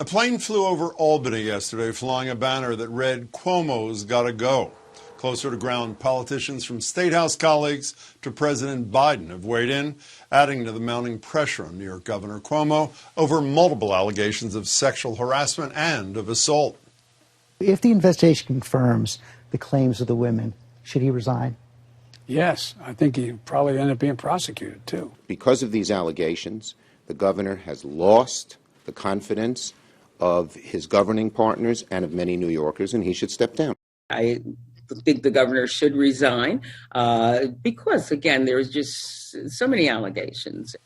A plane flew over Albany yesterday, flying a banner that read, "Cuomo's gotta go." Closer to ground, politicians from State House colleagues to President Biden have weighed in, adding to the mounting pressure on New York Governor Cuomo over multiple allegations of sexual harassment and of assault. If the investigation confirms the claims of the women, should he resign? Yes, I think he probably end up being prosecuted, too. Because of these allegations, the governor has lost the confidence of his governing partners and of many New Yorkers, and he should step down. I think the governor should resign because, again, there's just so many allegations.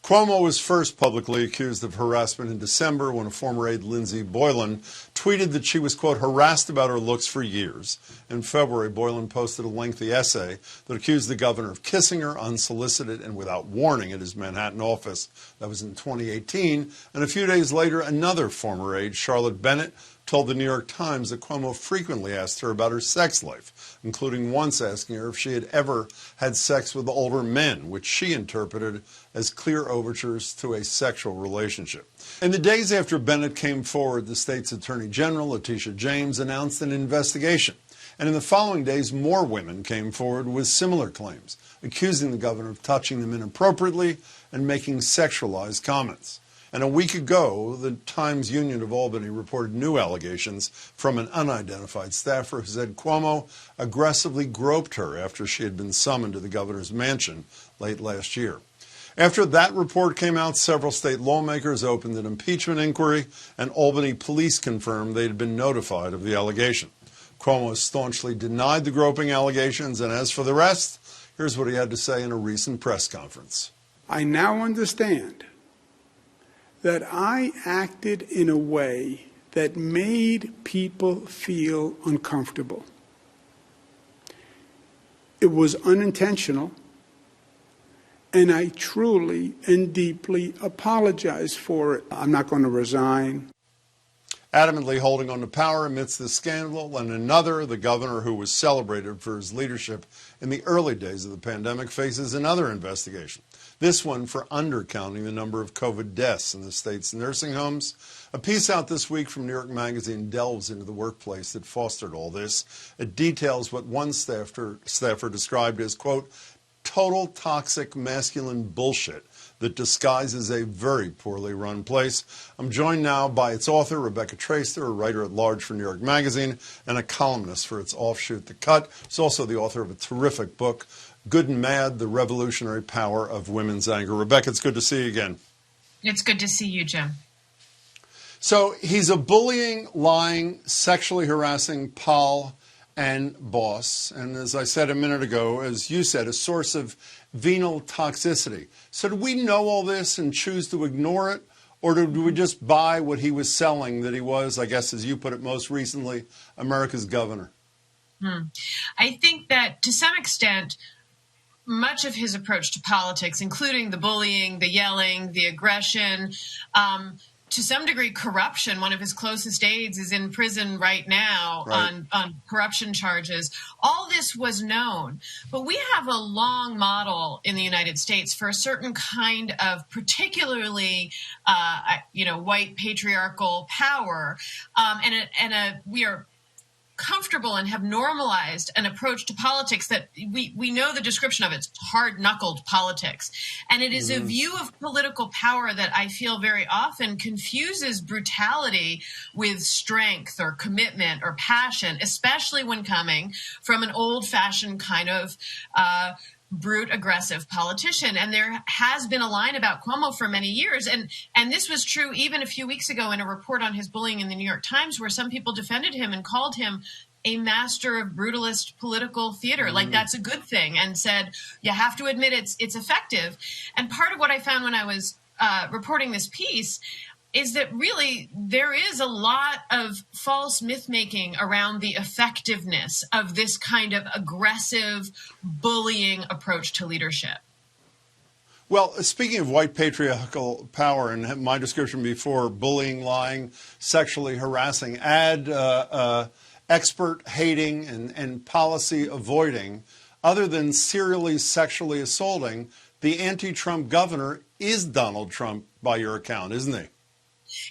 Cuomo was first publicly accused of harassment in December when a former aide, Lindsey Boylan, tweeted that she was, quote, harassed about her looks for years. In February, Boylan posted a lengthy essay that accused the governor of kissing her unsolicited and without warning at his Manhattan office. That was in 2018. And a few days later, another former aide, Charlotte Bennett, told the New York Times that Cuomo frequently asked her about her sex life, including once asking her if she had ever had sex with older men, which she interpreted as clear overtures to a sexual relationship. In the days after Bennett came forward, the state's Attorney General, Letitia James, announced an investigation. And in the following days, more women came forward with similar claims, accusing the governor of touching them inappropriately and making sexualized comments. And a week ago, the Times Union of Albany reported new allegations from an unidentified staffer who said Cuomo aggressively groped her after she had been summoned to the governor's mansion late last year. After that report came out, several state lawmakers opened an impeachment inquiry, and Albany police confirmed they had been notified of the allegation. Cuomo staunchly denied the groping allegations, and as for the rest, here's what he had to say in a recent press conference. I now understand that I acted in a way that made people feel uncomfortable. It was unintentional, and I truly and deeply apologize for it. I'm not going to resign. Adamantly holding on to power amidst the scandal, and another, the governor who was celebrated for his leadership in the early days of the pandemic, faces another investigation. This one for undercounting the number of COVID deaths in the state's nursing homes. A piece out this week from New York Magazine delves into the workplace that fostered all this. It details what one staffer described as, quote, total toxic masculine bullshit that disguises a very poorly run place. I'm joined now by its author, Rebecca Traister, a writer at large for New York Magazine and a columnist for its offshoot, The Cut. She's also the author of a terrific book, Good and Mad, The Revolutionary Power of Women's Anger. Rebecca, it's good to see you again. It's good to see you, Jim. So he's a bullying, lying, sexually harassing pal and boss, and as I said a minute ago, as you said, a source of venal toxicity. So do we know all this and choose to ignore it, or do we just buy what he was selling, that he was, I guess as you put it most recently, America's governor? I think that to some extent, much of his approach to politics, including the bullying, the yelling, the aggression, to some degree, corruption. One of his closest aides is in prison right now on corruption charges. All this was known. But we have a long model in the United States for a certain kind of particularly, white patriarchal power. We are comfortable and have normalized an approach to politics that we know the description of. It's hard-knuckled politics. And it is a view of political power that I feel very often confuses brutality with strength or commitment or passion, especially when coming from an old-fashioned kind of brute, aggressive politician. And there has been a line about Cuomo for many years. And this was true even a few weeks ago in a report on his bullying in the New York Times, where some people defended him and called him a master of brutalist political theater. Like that's a good thing, and said, you have to admit it's effective. And part of what I found when I was reporting this piece is that really there is a lot of false myth-making around the effectiveness of this kind of aggressive bullying approach to leadership. Well, speaking of white patriarchal power, and my description before, bullying, lying, sexually harassing, add expert hating and policy avoiding, other than serially sexually assaulting, the anti-Trump governor is Donald Trump by your account, isn't he?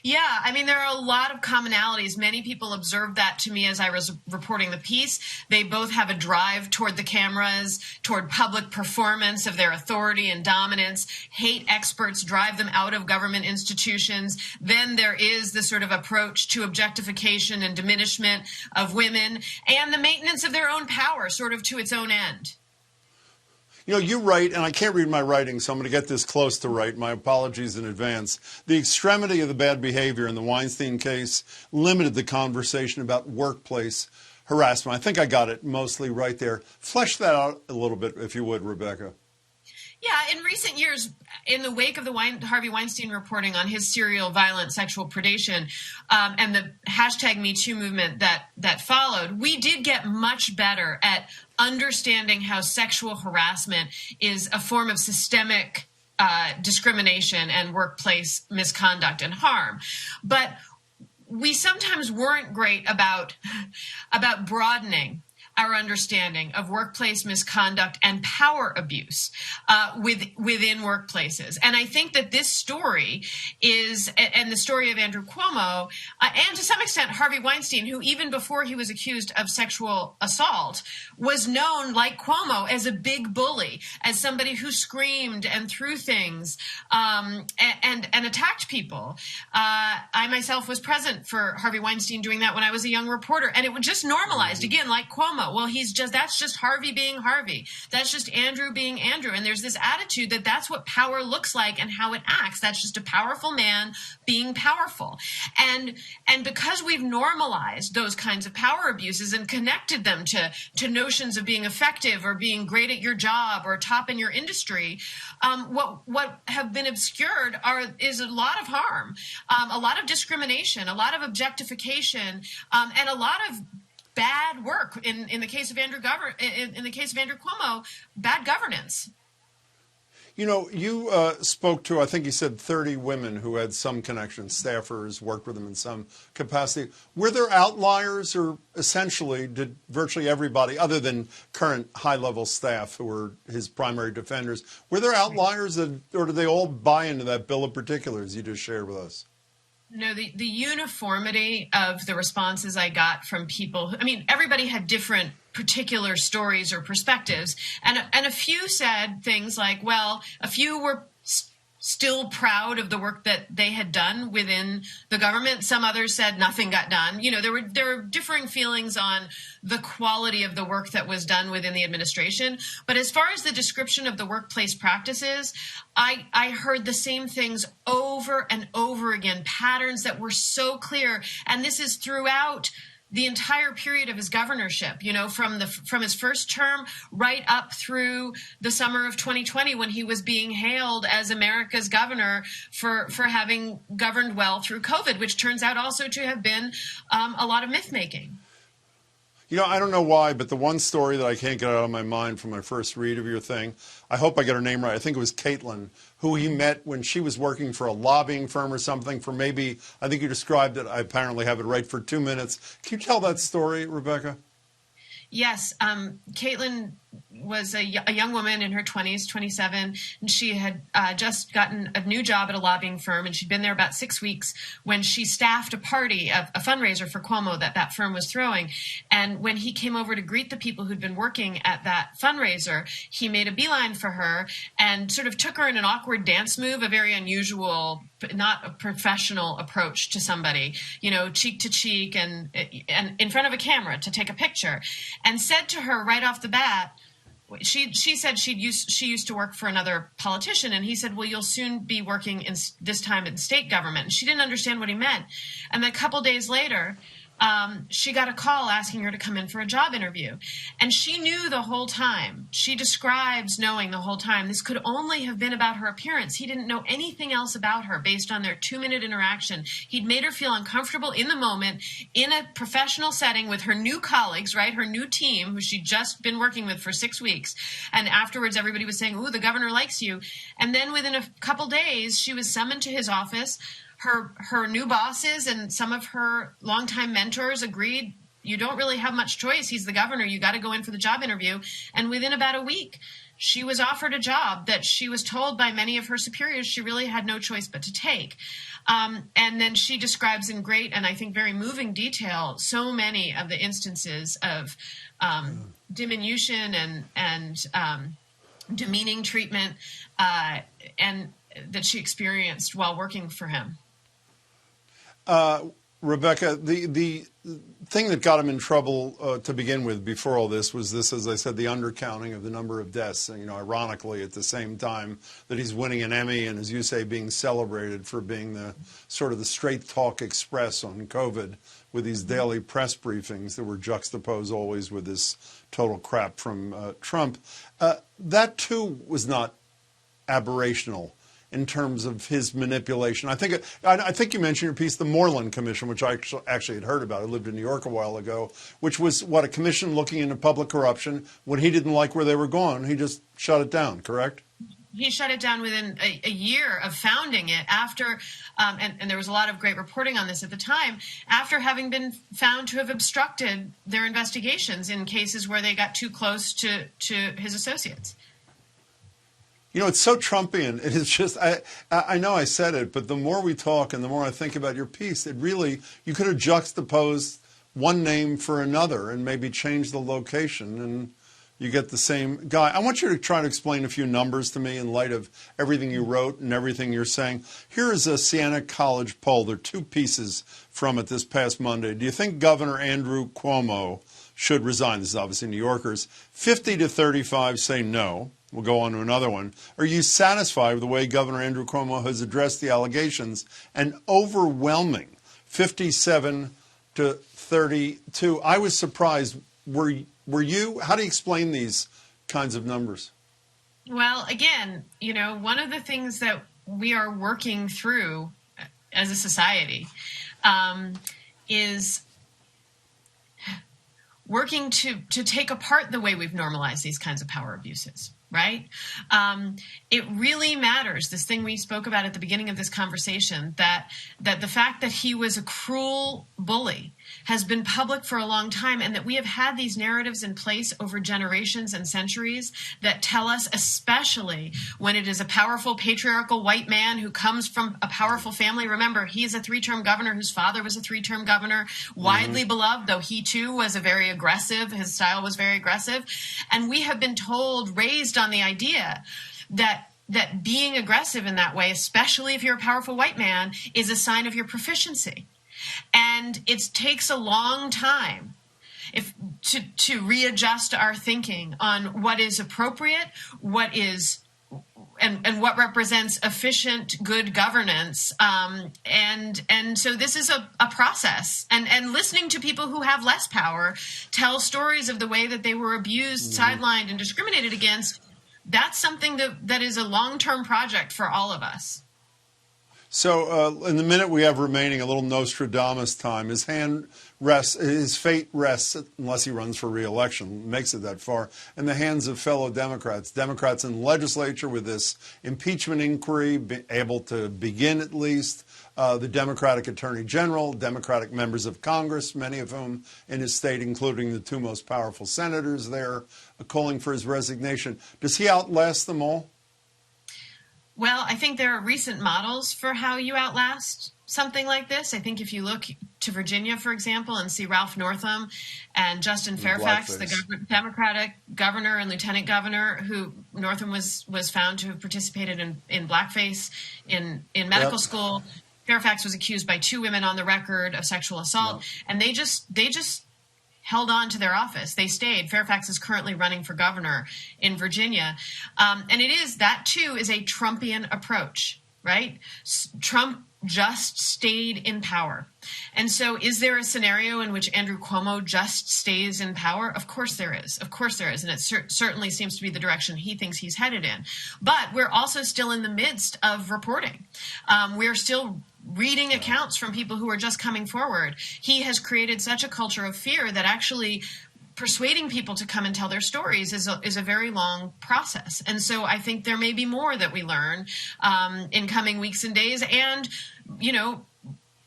Yeah, I mean, there are a lot of commonalities. Many people observed that to me as I was reporting the piece. They both have a drive toward the cameras, toward public performance of their authority and dominance. Hate experts drive them out of government institutions. Then there is the sort of approach to objectification and diminishment of women and the maintenance of their own power, sort of to its own end. You know, you write, and I can't read my writing, so I'm going to get this close to right. My apologies in advance. The extremity of the bad behavior in the Weinstein case limited the conversation about workplace harassment. I think I got it mostly right there. Flesh that out a little bit, if you would, Rebecca. Yeah, in recent years, in the wake of the Harvey Weinstein reporting on his serial violent sexual predation and the hashtag #MeToo movement that followed, we did get much better at understanding how sexual harassment is a form of systemic discrimination and workplace misconduct and harm. But we sometimes weren't great about broadening our understanding of workplace misconduct and power abuse within workplaces. And I think that this story is, and the story of Andrew Cuomo, and to some extent Harvey Weinstein, who even before he was accused of sexual assault, was known, like Cuomo, as a big bully, as somebody who screamed and threw things and attacked people. I myself was present for Harvey Weinstein doing that when I was a young reporter, and it was just normalized, again, like Cuomo. Well, that's just Harvey being Harvey. That's just Andrew being Andrew. And there's this attitude that that's what power looks like and how it acts. That's just a powerful man being powerful. And because we've normalized those kinds of power abuses and connected them to notions of being effective or being great at your job or top in your industry, what have been obscured is a lot of harm, a lot of discrimination, a lot of objectification, and a lot of bad work in the case of Andrew Cuomo, bad governance. You know, you spoke to, I think you said 30 women who had some connection, staffers, worked with them in some capacity. Were there outliers, or essentially did virtually everybody, other than current high-level staff who were his primary defenders, were there outliers, or did they all buy into that bill of particulars you just shared with us? No, the uniformity of the responses I got from people, I mean, everybody had different particular stories or perspectives. And a few said things like, well, a few were still proud of the work that they had done within the government. Some others said nothing got done. You know, there were differing feelings on the quality of the work that was done within the administration. But as far as the description of the workplace practices, I heard the same things over and over again, patterns that were so clear. And this is throughout the entire period of his governorship, you know, from his first term right up through the summer of 2020, when he was being hailed as America's governor for having governed well through COVID, which turns out also to have been a lot of myth-making. You know, I don't know why, but the one story that I can't get out of my mind from my first read of your thing, I hope I get her name right. I think it was Caitlin, who he met when she was working for a lobbying firm or something for maybe, I think you described it, I apparently have it right, for 2 minutes. Can you tell that story, Rebecca? Yes. Caitlin was a young woman in her 20s, 27, and she had just gotten a new job at a lobbying firm, and she'd been there about 6 weeks when she staffed a party, a fundraiser for Cuomo that firm was throwing. And when he came over to greet the people who'd been working at that fundraiser, he made a beeline for her and sort of took her in an awkward dance move, a very unusual, not a professional approach to somebody, you know, cheek to cheek and in front of a camera to take a picture, and said to her right off the bat, she said she used to work for another politician, and he said, well, you'll soon be working this time in state government. And she didn't understand what he meant. And then a couple days later, she got a call asking her to come in for a job interview. And she knew the whole time. She describes knowing the whole time this could only have been about her appearance. He didn't know anything else about her based on their 2-minute interaction. He'd made her feel uncomfortable in the moment in a professional setting with her new colleagues, right? Her new team, who she'd just been working with for 6 weeks. And afterwards, everybody was saying, ooh, the governor likes you. And then within a couple days, she was summoned to his office. Her new bosses and some of her longtime mentors agreed, you don't really have much choice. He's the governor. You got to go in for the job interview. And within about a week, she was offered a job that she was told by many of her superiors she really had no choice but to take. And then she describes in great and I think very moving detail so many of the instances of diminution and demeaning treatment and that she experienced while working for him. Rebecca, the thing that got him in trouble to begin with before all this was this, as I said, the undercounting of the number of deaths. And, ironically, at the same time that he's winning an Emmy and, as you say, being celebrated for being the sort of the straight talk express on COVID with these daily press briefings that were juxtaposed always with this total crap from Trump. That, too, was not aberrational in terms of his manipulation. I think you mentioned in your piece the Moreland Commission, which I actually had heard about. I lived in New York a while ago, which was, a commission looking into public corruption. When he didn't like where they were going, he just shut it down, correct? He shut it down within a year of founding it after, and there was a lot of great reporting on this at the time, after having been found to have obstructed their investigations in cases where they got too close to his associates. It's so Trumpian. It is just, I know I said it, but the more we talk and the more I think about your piece, it really, you could have juxtaposed one name for another and maybe changed the location and you get the same guy. I want you to try to explain a few numbers to me in light of everything you wrote and everything you're saying. Here is a Siena College poll. There are two pieces from it this past Monday. Do you think Governor Andrew Cuomo should resign? This is obviously New Yorkers. 50 to 35 say no. We'll go on to another one. Are you satisfied with the way Governor Andrew Cuomo has addressed the allegations? An overwhelming 57 to 32. I was surprised. Were you? How do you explain these kinds of numbers? Well, again, one of the things that we are working through as a society is working to take apart the way we've normalized these kinds of power abuses. Right? It really matters, this thing we spoke about at the beginning of this conversation, that the fact that he was a cruel bully has been public for a long time, and that we have had these narratives in place over generations and centuries that tell us, especially when it is a powerful patriarchal white man who comes from a powerful family. Remember, he is a three-term governor whose father was a three-term governor, widely beloved, though he too was his style was very aggressive. And we have been told, raised on the idea that being aggressive in that way, especially if you're a powerful white man, is a sign of your proficiency. And it takes a long time to readjust our thinking on what is appropriate, what is and what represents efficient, good governance. And so this is a process. And listening to people who have less power tell stories of the way that they were abused, sidelined, and discriminated against, that's something that is a long-term project for all of us. So in the minute we have remaining, a little Nostradamus time, his fate rests, unless he runs for re-election, makes it that far, in the hands of fellow Democrats in the legislature with this impeachment inquiry, able to begin at least, the Democratic Attorney General, Democratic members of Congress, many of whom in his state, including the two most powerful senators there, calling for his resignation. Does he outlast them all? Well, I think there are recent models for how you outlast something like this. I think if you look to Virginia, for example, and see Ralph Northam and Justin Fairfax, the Democratic governor and lieutenant governor, who Northam was found to have participated in blackface in medical school. Fairfax was accused by two women on the record of sexual assault, and they just held on to their office. They stayed. Fairfax is currently running for governor in Virginia. And that too is a Trumpian approach, right? Trump just stayed in power. And so is there a scenario in which Andrew Cuomo just stays in power? Of course there is. Of course there is. And it certainly seems to be the direction he thinks he's headed in. But we're also still in the midst of reporting. We're still reading accounts from people who are just coming forward. He has created such a culture of fear that actually persuading people to come and tell their stories is a very long process. And so I think there may be more that we learn in coming weeks and days. And,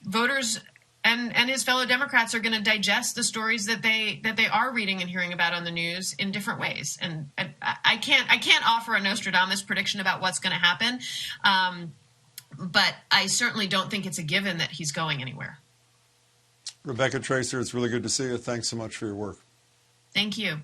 voters and his fellow Democrats are going to digest the stories that they are reading and hearing about on the news in different ways. And I can't offer a Nostradamus prediction about what's going to happen, but I certainly don't think it's a given that he's going anywhere. Rebecca Traister, it's really good to see you. Thanks so much for your work. Thank you.